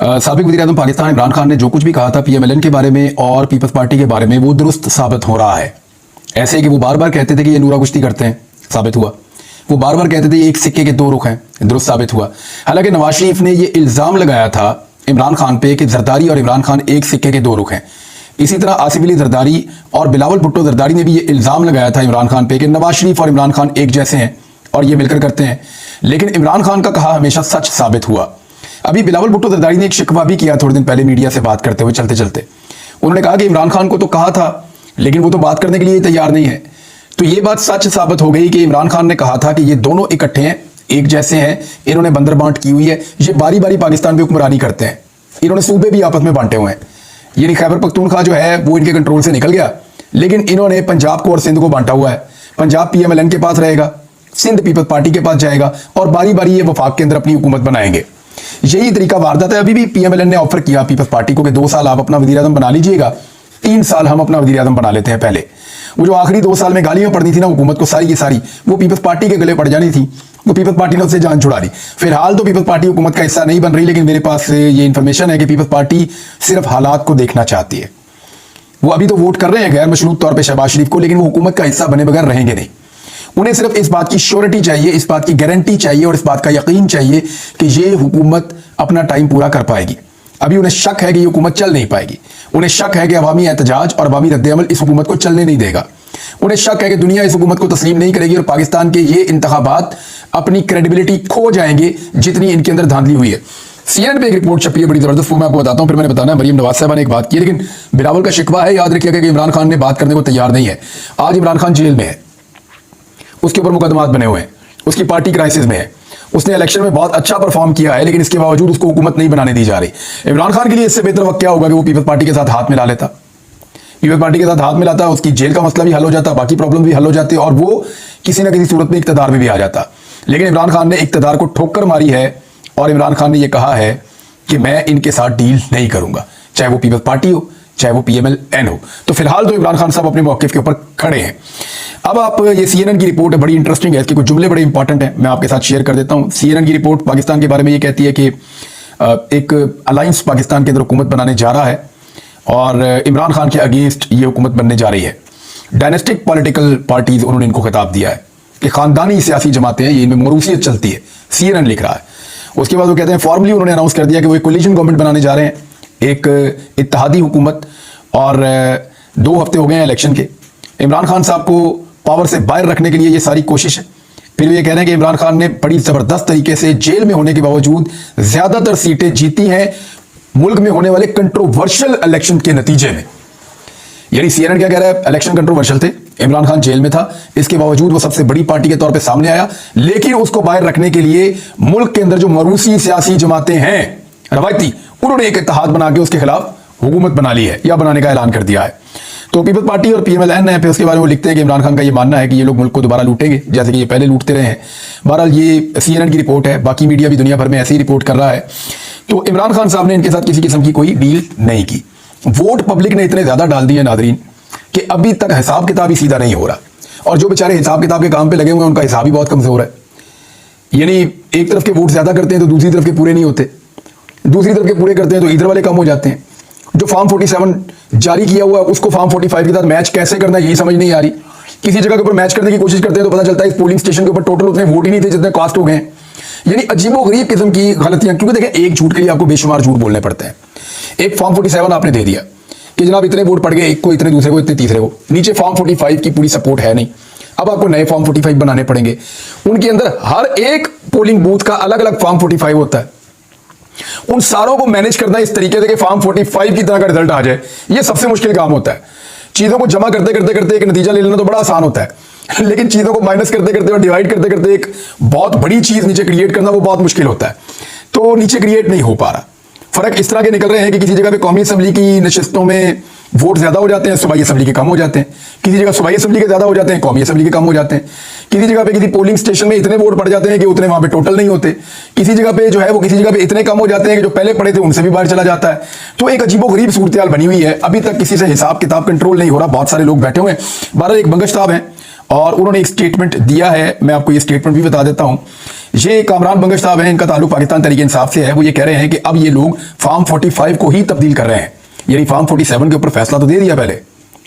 साबिक वज़ीर-ए-आज़म पाकिस्तान इमरान खान ने जो कुछ भी कहा था पीएमएलएन के बारे में और पीपल्स पार्टी के बारे में वो दुरुस्त साबित हो रहा है। ऐसे कि वो बार बार कहते थे कि ये नूरा कुश्ती करते हैं, साबित हुआ। वो बार बार कहते थे एक सिक्के के दो रुख हैं, दुरुस्त साबित हुआ। हालांकि नवाज शरीफ ने ये इल्ज़ाम लगाया था इमरान खान पे कि जरदारी और इमरान खान एक सिक्के के दो रुख हैं। इसी तरह आसिफ अली जरदारी और बिलावल भुट्टो जरदारी ने भी ये इल्ज़ाम लगाया था इमरान खान पे कि नवाज शरीफ और इमरान खान एक जैसे हैं और ये मिलकर करते हैं। लेकिन इमरान खान का कहा हमेशा सच साबित हुआ। अभी बिलावल भुट्टो जरदारी ने एक शिकवा भी किया थोड़े दिन पहले मीडिया से बात करते हुए चलते चलते। उन्होंने कहा कि इमरान खान को तो कहा था लेकिन वो तो बात करने के लिए तैयार नहीं है। तो ये बात सच साबित हो गई कि इमरान खान ने कहा था कि ये दोनों इकट्ठे हैं, एक जैसे हैं, इन्होंने बंदर बांट की हुई है, ये बारी बारी पाकिस्तान की हुक्मरानी करते हैं, इन्होंने सूबे भी आपस में बांटे हुए हैं। यानी खैबर पख्तूनख्वा जो है वो इनके कंट्रोल से निकल गया, लेकिन इन्होंने पंजाब को और सिंध को बांटा हुआ है। पंजाब पीएमएलएन के पास रहेगा, सिंध पीपल्स पार्टी के पास जाएगा और बारी बारी ये वफाक के अंदर अपनी हुकूमत बनाएंगे। यही तरीका वारदात है। अभी भी पीएमएलएन ने ऑफर किया पीपल्स पार्टी को कि 2 साल आप अपना वज़ीर-ए-आज़म बना लीजिएगा, 3 साल हम अपना वज़ीर-ए-आज़म बना लेते हैं। पहले वो जो आखिरी 2 साल में गालियां पड़नी थी ना हुकूमत को सारी की सारी, वो पीपल्स पार्टी के गले पड़ जानी थी, वो पीपल्स पार्टी ने उससे जान छुड़ा ली। फिलहाल तो पीपल्स पार्टी हुकूमत का हिस्सा नहीं बन रही, लेकिन मेरे पास ये इंफॉर्मेशन है कि पीपल्स पार्टी सिर्फ हालात को देखना चाहती है। वो अभी तो वोट कर रहे हैं गैर मशरूत तौर पर शहबाज शरीफ को, लेकिन वो हुकूमत का हिस्सा बने बगैर रहेंगे नहीं। उन्हें सिर्फ इस बात की श्योरिटी चाहिए, इस बात की गारंटी चाहिए और इस बात का यकीन चाहिए कि ये हुकूमत अपना टाइम पूरा कर पाएगी। अभी उन्हें शक है कि ये हुकूमत चल नहीं पाएगी। उन्हें शक है कि अवामी एहतजाज और अवामी रद्द-ए-अमल इस हुकूमत को चलने नहीं देगा। उन्हें शक है कि दुनिया इस हुकूमत को तस्लीम नहीं करेगी और पाकिस्तान के ये इंतखाबात अपनी क्रेडिबिलिटी खो जाएंगे जितनी इनके अंदर धांधली हुई है। सीएनएन पे एक रिपोर्ट छपी है बड़ी जबरदस्त, वो मैं आपको बताता हूं, फिर मैंने बताना है। मरीम नवाज साहबा ने एक बात की, लेकिन बिलावल का शिकवा है, याद रखिएगा कि इमरान खान ने बात करने को तैयार नहीं है। आज इमरान खान जेल में है, उसके ऊपर मुकदमात बने हुए हैं, उसकी पार्टी क्राइसिस में है। उसने इलेक्शन में बहुत अच्छा परफॉर्म किया है, लेकिन इसके बावजूद उसको हुकूमत नहीं बनाने दी जा रही। इमरान खान के लिए इससे बेहतर वक्त क्या होगा कि वो पीपल्स पार्टी के साथ हाथ मिला लेता। पीपल्स पार्टी के साथ हाथ मिलाता, उसकी जेल का मसला भी हल हो जाता, बाकी प्रॉब्लम भी हल हो जाती और वो किसी ना किसी सूरत में इक्तदार में भी आ जाता। लेकिन इमरान खान ने इक्तदार को ठोकर मारी है और इमरान खान ने यह कहा है कि मैं इनके साथ डील नहीं करूंगा, चाहे वो पीपल्स पार्टी हो चाहे वो पीएमएलएन हो। तो फिलहाल तो इमरान खान साहब अपने मौक़िफ़ के ऊपर खड़े हैं। अब आप ये सीएनएन की रिपोर्ट है, बड़ी इंटरेस्टिंग है, इसके कुछ जुमले बड़े इंपॉर्टेंट हैं, मैं आपके साथ शेयर कर देता हूं। सीएनएन की रिपोर्ट पाकिस्तान के बारे में ये कहती है कि एक अलायंस पाकिस्तान के अंदर हुकूमत बनाने जा रहा है और इमरान खान के अगेंस्ट ये हुकूमत बनने जा रही है। डायनेस्टिक पॉलिटिकल पार्टीज उन्होंने इनको खिताब दिया है कि खानदानी सियासी जमातें हैं, ये इनमें मौरूसियत चलती है, सीएनएन लिख रहा है। उसके बाद वो कहते हैं फॉर्मली उन्होंने अनाउंस कर दिया कि वो एक कोलिशन गवर्नमेंट बनाने जा रहे हैं, एक इत्तेहादी हुकूमत। और 2 हफ्ते हो गए हैं इलेक्शन के। इमरान खान साहब को पावर से बाहर रखने के लिए ये सारी कोशिश है। फिर ये कह रहे हैं कि इमरान खान ने बड़ी जबरदस्त तरीके से जेल में होने के बावजूद ज्यादातर सीटें जीती हैं मुल्क में होने वाले कंट्रोवर्शियल इलेक्शन के नतीजे में। यानी सीएनएन क्या कह रहा है, इलेक्शन कंट्रोवर्शियल थे, इमरान खान जेल में था, इसके बावजूद वो सबसे बड़ी पार्टी के तौर पे सामने आया, लेकिन उसको बाहर रखने के लिए मुल्क के अंदर जो मरूसी सियासी जमातें हैं रवायती, उन्होंने एक इत्तेहाद बना के उसके खिलाफ हुकूमत बना ली है या बनाने का ऐलान कर दिया है। तो पीपल्स पार्टी और पीएमएलएन है, फिर उसके बारे में वो लिखते हैं कि इमरान खान का ये मानना है कि ये लोग मुल्क को दोबारा लूटेंगे जैसे कि ये पहले लूटते रहे हैं। बहरहाल ये सीएनएन की रिपोर्ट है, बाकी मीडिया भी दुनिया भर में ऐसे ही रिपोर्ट कर रहा है। तो इमरान खान साहब ने इनके साथ किसी किस्म की कोई डील नहीं की। वोट पब्लिक ने इतने ज्यादा डाल दिए नादरीन कि अभी तक हिसाब किताब ही सीधा नहीं हो रहा, और जो बेचारे हिसाब किताब के काम पे लगे हुए हैं उनका हिसाब ही बहुत कमजोर है। यानी एक तरफ के वोट ज्यादा करते हैं तो दूसरी तरफ के पूरे नहीं होते, दूसरी तरफ के पूरे करते हैं तो इधर वाले कम हो जाते हैं। जो फॉर्म 47 जारी किया हुआ है उसको फॉर्म 45 के साथ मैच कैसे करना है यही समझ नहीं आ रही। किसी जगह के ऊपर मैच करने की कोशिश करते हैं तो पता चलता है इस पोलिंग स्टेशन के ऊपर टोटल उतने वोट ही नहीं थे जितने कास्ट हो गए। यानी अजीबोगरीब किस्म की गलतियां, क्योंकि देखिए एक झूठ के लिए आपको बेशुमार झूठ बोलने पड़ते हैं। एक फॉर्म 47 आपने दे दिया कि जनाब इतने वोट पड़ गए, एक को इतने, दूसरे को इतने, तीसरे को, नीचे फॉर्म 45 की पूरी सपोर्ट है नहीं। अब आपको नए फॉर्म 45 बनाने पड़ेंगे, उनके अंदर हर एक पोलिंग बूथ का अलग अलग फॉर्म 45 होता है। उन सारों को मैनेज करना इस तरीके से कि फॉर्म 45 की तरह का रिजल्ट आ जाए, यह सबसे मुश्किल काम होता है। चीजों को जमा करते करते करते एक नतीजा ले लेना तो बड़ा आसान होता है, लेकिन चीजों को माइनस करते करते और डिवाइड करते करते एक बहुत बड़ी चीज नीचे क्रिएट करना वो बहुत मुश्किल होता है। तो नीचे क्रिएट नहीं हो पा रहा। फर्क इस तरह के निकल रहे हैं कि किसी जगह पे कौमी असेंबली की नशिस्तों में वोट ज्यादा हो जाते हैं, सूबाई असेंबली के कम हो जाते हैं। किसी जगह सूबाई असेंबली के ज्यादा हो जाते हैं, कौमी असेंबली के कम हो जाते हैं। किसी जगह पे किसी पोलिंग स्टेशन में इतने वोट पड़ जाते हैं कि उतने वहां पे टोटल नहीं होते। किसी जगह पे जो है वो किसी जगह पे इतने कम हो जाते हैं कि जो पहले पड़े थे उनसे भी बाहर चला जाता है। तो एक अजीबोगरीब सूरत बनी हुई है। अभी तक किसी से हिसाब किताब कंट्रोल नहीं हो रहा, बहुत सारे लोग बैठे हुए हैं। बहरहाल एक बंगश साहब हैं और उन्होंने एक स्टेटमेंट दिया है, मैं आपको ये स्टेटमेंट भी बता देता हूं। ये कामरान बंगश साहब हैं, इनका ताल्लुक पाकिस्तान तहरीक इंसाफ से है। वो ये कह रहे हैं कि अब ये लोग फार्म 45 को ही तब्दील कर रहे हैं, यानी फार्म 47 के ऊपर फैसला तो दे दिया, पहले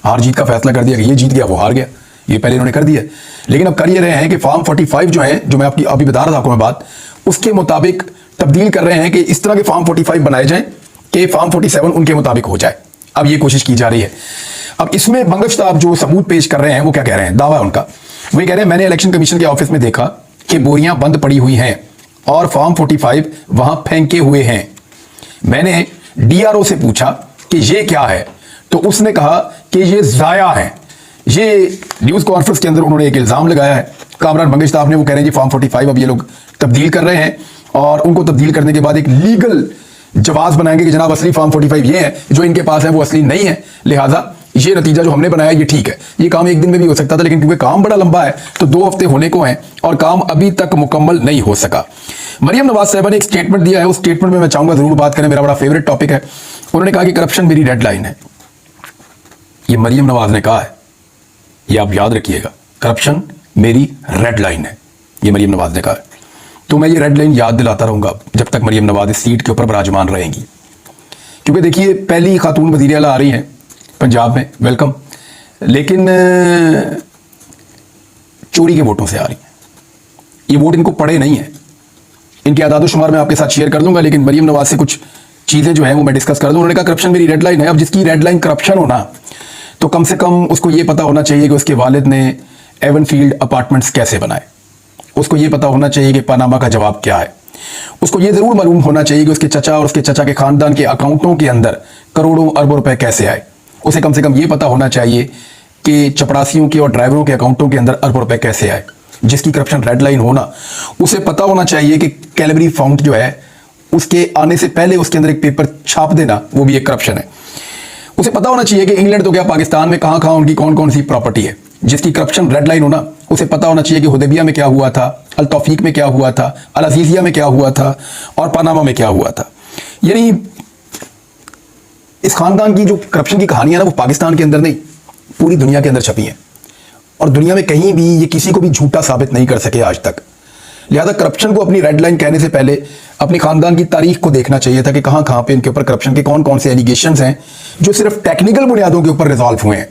हार जीत का फैसला कर दिया कि ये जीत गया वो हार गया, ये पहले इन्होंने कर दिया। लेकिन अब कर ये रहे हैं कि फार्म 45 जो है, जो मैं आपकी अभी बता रहा था आपको मैं बात, उसके मुताबिक तब्दील कर रहे हैं कि इस तरह के फार्म 45 बनाए जाएं कि फार्म 47 उनके मुताबिक हो जाए। अब ये कोशिश की जा रही है। अब इसमें बंगश साहब जो सबूत पेश कर रहे हैं वो क्या कह रहे हैं, दावा है उनका, वो कह रहे हैं मैंने इलेक्शन कमीशन के ऑफिस में देखा कि बोरियां बंद पड़ी हुई हैं और फॉर्म 45 वहां फेंके हुए हैं। मैंने डीआरओ से पूछा कि ये क्या है, तो उसने कहा कि ये जाया है। ये न्यूज कॉन्फ्रेंस के अंदर उन्होंने एक इल्जाम लगाया है कामरान बंगश साहब ने। वो कह रहे हैं जी फॉर्म 45 अब ये लोग तब्दील कर रहे हैं और उनको तब्दील करने के बाद एक लीगल जवाब बनाएंगे कि जनाब असली फॉर्म 45 ये है, जो इनके पास है वो असली नहीं है, लिहाजा ये नतीजा जो हमने बनाया ये ठीक है। ये काम एक दिन में भी हो सकता था, लेकिन क्योंकि काम बड़ा लंबा है तो 2 हफ्ते होने को हैं और काम अभी तक मुकम्मल नहीं हो सका। मरियम नवाज साहबा ने एक स्टेटमेंट दिया है, उस स्टेटमेंट में मैं चाहूंगा जरूर बात करें, मेरा बड़ा फेवरेट टॉपिक है। उन्होंने कहा कि करप्शन मेरी रेड लाइन है। ये मरियम नवाज ने कहा है, ये आप याद रखिएगा, करप्शन मेरी रेड लाइन है, ये मरियम नवाज ने कहा है। तो मैं ये रेड लाइन याद दिलाता रहूंगा जब तक मरियम नवाज इस सीट के ऊपर विराजमान रहेंगी, क्योंकि देखिए पहली खातून वज़ीर आला आ रही हैं पंजाब में, वेलकम, लेकिन चोरी के वोटों से आ रही हैं। ये वोट इनको पड़े नहीं है, इनके आदाद शुमार मैं आपके साथ शेयर कर दूंगा, लेकिन मरियम नवाज से कुछ चीजें जो है वो मैं डिस्कस कर दूं। उन्होंने कहा करप्शन मेरी रेड लाइन है। अब जिसकी रेड लाइन करप्शन होना, तो कम से कम उसको ये पता होना चाहिए कि उसके वालिद ने एवनफील्ड अपार्टमेंट्स कैसे बनाए, उसको ये पता होना चाहिए कि पनामा का जवाब क्या है, उसको ये जरूर मालूम होना चाहिए कि उसके चचा और उसके चचा के खानदान के अकाउंटों के अंदर करोड़ों अरबों रुपए कैसे आए। उसे कम से कम ये पता होना चाहिए कि चपरासियों के और ड्राइवरों के अकाउंटों के अंदर अरबों रुपए कैसे आए। जिसकी करप्शन रेड लाइन होना, उसे पता होना चाहिए कि कैलबरी फाउंट जो है उसके आने से पहले उसके अंदर एक पेपर छाप देना, वो भी एक करप्शन है। उसे पता होना चाहिए कि इंग्लैंड तो क्या पाकिस्तान में कहां कहां उनकी कौन कौन सी प्रॉपर्टी है। जिसकी करप्शन रेड लाइन होना, उसे पता होना चाहिए कि हुदैबिया में क्या हुआ था, अल तौफीक में क्या हुआ था, अल अजीजिया में क्या हुआ था और पनामा में क्या हुआ था। यानी इस खानदान की जो करप्शन की कहानियां ना, वो पाकिस्तान के अंदर नहीं पूरी दुनिया के अंदर छपी हैं और दुनिया में कहीं भी ये किसी को भी झूठा साबित नहीं कर सके आज तक। लिहाजा करप्शन को अपनी रेड लाइन कहने से पहले अपने खानदान की तारीख को देखना चाहिए था कि कहां कहां पे इनके ऊपर करप्शन के कौन कौन से एलिगेशंस हैं जो सिर्फ टेक्निकल बुनियादों के ऊपर रिजॉल्व हुए हैं।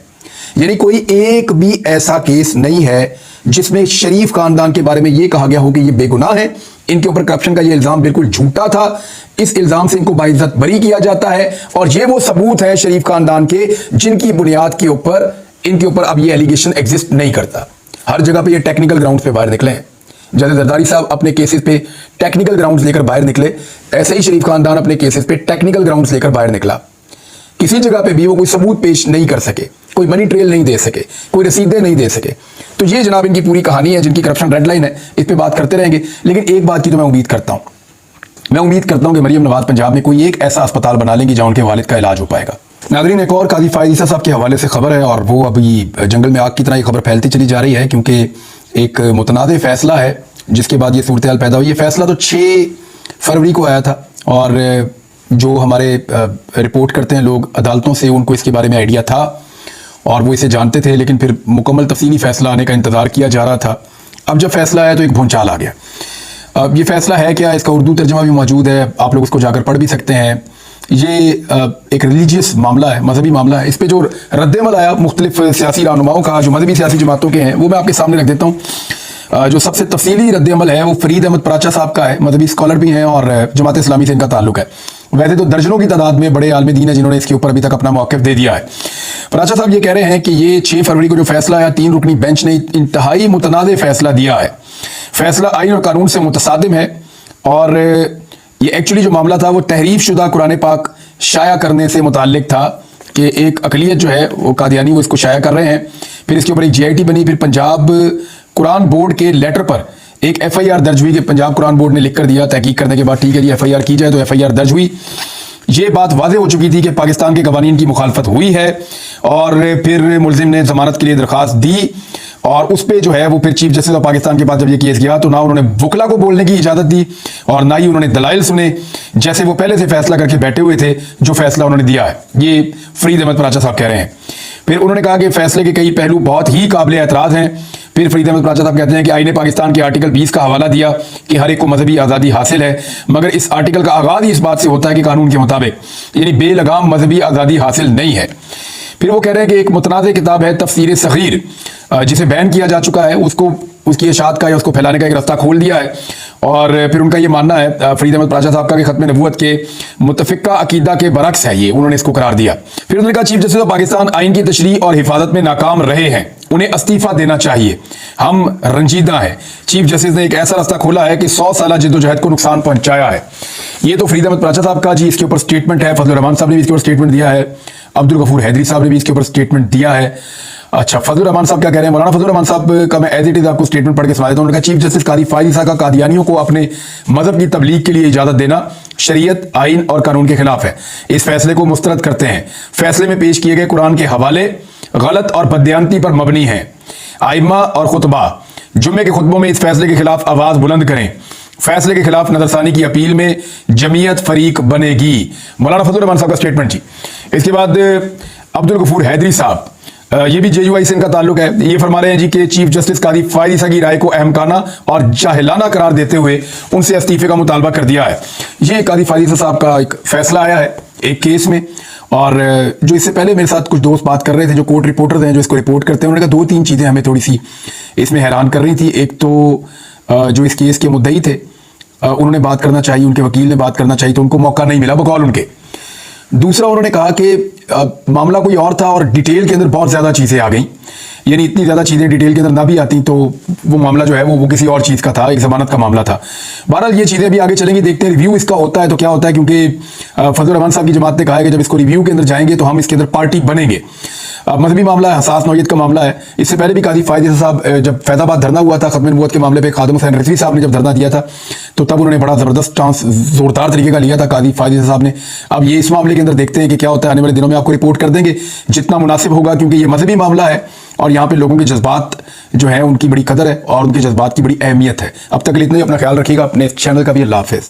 यानी कोई एक भी ऐसा केस नहीं है जिसमें शरीफ खानदान के बारे में यह कहा गया हो कि ये बेगुनाह है, इनके ऊपर करप्शन का ये इल्जाम बिल्कुल झूठा था, इस इल्जाम से इनको बाइज्जत बरी किया जाता है और ये वो सबूत है शरीफ खानदान के जिनकी बुनियाद के ऊपर इनके ऊपर अब ये एलिगेशन एग्जिस्ट नहीं करता। हर जगह पे ये टेक्निकल ग्राउंड पे बाहर निकले हैं। जैसे जरदारी साहब अपने केसेस पे टेक्निकल ग्राउंड्स लेकर बाहर निकले, ऐसे ही शरीफ खानदान अपने केसेस पे टेक्निकल ग्राउंड्स लेकर बाहर निकला। किसी जगह पे भी वो कोई सबूत पेश नहीं कर सके, कोई मनी ट्रेल नहीं दे सके, कोई रसीदें नहीं दे सके। तो ये जनाब इनकी पूरी कहानी है जिनकी करप्शन रेड लाइन है। इस पे बात करते रहेंगे, लेकिन एक बात की तो मैं उम्मीद करता हूं कि मरियम नवाज पंजाब में कोई एक ऐसा अस्पताल बना लेंगी जहां उनके वालिद का इलाज हो पाएगा। नाज़रीन, एक और काजी फायद ईसा साहब के हवाले से खबर है और वो अभी जंगल में आग की तरह ये खबर फैलती चली जा रही है, क्योंकि एक मुतनाज़ फैसला है जिसके बाद ये सूरत हाल पैदा हुई। ये फैसला तो 6 फरवरी को आया था और जो हमारे रिपोर्ट करते हैं लोग अदालतों से, उनको इसके बारे में आइडिया था और वो इसे जानते थे, लेकिन फिर मुकम्मल तफसीली फैसला आने का इंतज़ार किया जा रहा था। अब जब फैसला आया तो एक भूचाल आ गया। अब ये फैसला है क्या, इसका उर्दू तर्जमा भी मौजूद है, आप लोग उसको जाकर पढ़ भी सकते हैं। ये एक रिलीजियस मामला है, मजहबी मामला है। इस पर जो रद्द-ए-अमल आया मुख्तलिफ सियासी रहनुमाओं का जो मजहबी सियासी जमातों के हैं, वो मैं आपके सामने रख देता हूँ। जो सबसे तफसीली रद्द-ए-अमल है वो फरीद अहमद पराचा साहब का है, मजहबी स्कॉलर भी हैं और जमात इस्लामी से इनका ताल्लुक है। वैसे तो दर्जनों की तादाद में बड़े आलिम दीन है जिन्होंने इसके ऊपर अभी तक अपना मौक़िफ़ दे दिया है। पराचा साहब ये कह रहे हैं कि ये 6 फरवरी को जो फैसला आया, 3 रुकनी बेंच ने इंतहाई मुतनाज़ फैसला दिया है। फैसला आईन और कानून से मुतसादिम है और ये एक्चुअली जो मामला था वो तहरीफ शुदा कुरान पाक शाया करने से मुताल्लिक था कि एक अकलियत जो है वो कादियानी वो इसको शाया कर रहे हैं। फिर इसके ऊपर एक GIT बनी, फिर पंजाब कुरान बोर्ड के लेटर पर एक FIR दर्ज हुई कि पंजाब कुरान बोर्ड ने लिख कर दिया तहकीक करने के बाद, ठीक है जी FIR की जाए, तो FIR दर्ज हुई। ये बात वाज़ेह हो चुकी थी कि पाकिस्तान के कवानीन की मुखालफत हुई है और फिर मुलजिम ने जमानत के लिए दरख्वास्त दी और उस पर जो है वो फिर चीफ जस्टिस ऑफ पाकिस्तान के पास जब ये केस गया तो ना उन्होंने वकला को बोलने की इजाज़त दी और ना ही उन्होंने दलाइल सुने, जैसे वो पहले से फैसला करके बैठे हुए थे जो फैसला उन्होंने दिया है। ये फरीद अहमद पराचा साहब कह रहे हैं। फिर उन्होंने कहा कि फैसले के कई पहलू बहुत ही काबिल एतराज़ हैं। फिर फरीद अहमद प्राचा साहब कहते हैं कि आईने पाकिस्तान के आर्टिकल 20 का हवाला दिया कि हर एक को मजहबी आज़ादी हासिल है, मगर इस आर्टिकल का आगाज़ ही इस बात से होता है कि कानून के मुताबिक, यानी बेलगाम मजहबी आज़ादी हासिल नहीं है। फिर वो कह रहे हैं कि एक मुतनाज़ किताब है तफसीर सगीर, जिसे बैन किया जा चुका है, उसको उसकी इशाअत का या उसको फैलाने का एक रास्ता खोल दिया है। और फिर उनका ये मानना है फरीद अहमद प्राचा साहब का कि खत्म नबूवत के मुतफ़िका अकीदा के बरक्स है, ये उन्होंने इसको करार दिया। फिर उन्होंने कहा चीफ जस्टिस ऑफ पाकिस्तान आइन की तशरीह और हिफाजत में नाकाम रहे हैं, उन्हें इस्तीफा देना चाहिए, हम रंजीदा हैं। चीफ जस्टिस ने एक ऐसा रास्ता खोला है कि 100 साल जद्दोजहद को नुकसान पहुंचाया है। ये तो फरीद अहमद प्राचा साहब का जी इसके ऊपर स्टेटमेंट है। फजलुर रहमान साहब ने भी इसके ऊपर स्टेटमेंट दिया है, अब्दुल गफूर हैदरी साहब ने भी इसके ऊपर स्टेटमेंट दिया है। अच्छा, फजलुर रहमान साहब क्या कह रहे हैं? मौलाना फजलुर रहमान साहब का मैं एज इट इज आपको स्टेटमेंट पढ़ के सुना देता हूं। उन्होंने कहा चीफ जस्टिस कादी फायद ईसा का कादियानियों को अपने मजहब की तबलीग के लिए इजाजत देना शरीयत, आइन और कानून के खिलाफ है। इस फैसले को मुस्तरद करते हैं। फैसले में पेश किए गए कुरान के हवाले गलत और बददियानती पर मबनी हैं। आइम्मा और खुतबा जुम्मे के खुतबों में इस फैसले के खिलाफ आवाज बुलंद करें। फैसले के खिलाफ नजरसानी की अपील में जमीयत फरीक बनेगी। मौलाना फजलुर रहमान साहब का स्टेटमेंट जी। इसके बाद अब्दुल गफूर हैदरी साहब, ये भी जेयूआई से इनका ताल्लुक है। ये फरमा रहे हैं जी कि चीफ जस्टिस कादी फायद ईसा की राय को अहमकाना और जाहिलाना करार देते हुए उनसे इस्तीफे का मुतालबा कर दिया है। ये कादी फायद ईसा साहब का एक फैसला आया है एक केस में, और जो इससे पहले मेरे साथ कुछ दोस्त बात कर रहे थे जो कोर्ट रिपोर्टर हैं जो इसको रिपोर्ट करते हैं, उन्होंने कहा 2-3 चीज़ें हमें थोड़ी सी इसमें हैरान कर रही थी। एक तो जो इस केस के मुद्दई थे उन्होंने बात करना चाहिए, उनके वकील ने बात करना चाहिए, तो उनको मौका नहीं मिला बकौल उनके। दूसरा, उन्होंने कहा कि मामला कोई और था और डिटेल के अंदर बहुत ज़्यादा चीज़ें आ गई, यानी इतनी ज़्यादा चीज़ें डिटेल के अंदर ना भी आती तो वो मामला जो है वो किसी और चीज़ का था, एक ज़मानत का मामला था। बहरहाल ये चीज़ें भी आगे चलेंगी, देखते हैं रिव्यू इसका होता है तो क्या होता है, क्योंकि फजलुर रहमान साहब की जमात ने कहा है कि जब इसको रिव्यू के अंदर जाएंगे तो हम इसके अंदर पार्टी बनेंगे। मजहबी मामला है, हसास नौयत का मामला है। इससे पहले भी कादी फायद ईसा साहब जब फैजाबाद धरना हुआ था खत्म नबूवत के मामले पे, खादिम हुसैन रिजवी साहब ने जब धरना दिया था तो तब उन्होंने बड़ा ज़बरदस्त चांस जोरदार तरीके का लिया था कादी फायद ईसा साहब ने। अब ये इस मामले के अंदर देखते हैं कि क्या होता है, आने वाले दिनों में आपको रिपोर्ट कर देंगे जितना मुनासिब होगा, क्योंकि ये मजहबी मामला है और यहाँ पे लोगों के जज्बात जो है उनकी बड़ी कदर है और उनके जज्बात की बड़ी अहमियत है। अब तक इतना ही, अपना ख्याल रखिएगा, अपने चैनल का भी अल्लाह हाफ़िज़।